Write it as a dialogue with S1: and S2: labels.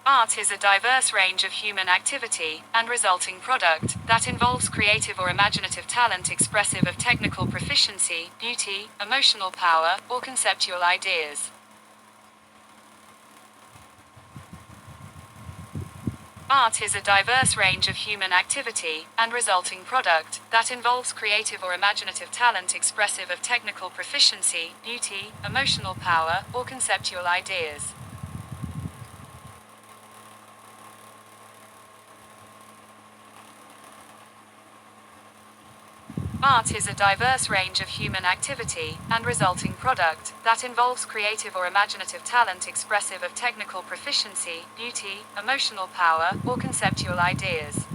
S1: Art is a diverse range of human activity and resulting product that involves creative or imaginative talent expressive of technical proficiency, beauty, emotional power, or conceptual ideas. Art is a diverse range of human activity and resulting product that involves creative or imaginative talent expressive of technical proficiency, beauty, emotional power, or conceptual ideas. Art is a diverse range of human activity and resulting product that involves creative or imaginative talent expressive of technical proficiency, beauty, emotional power, or conceptual ideas.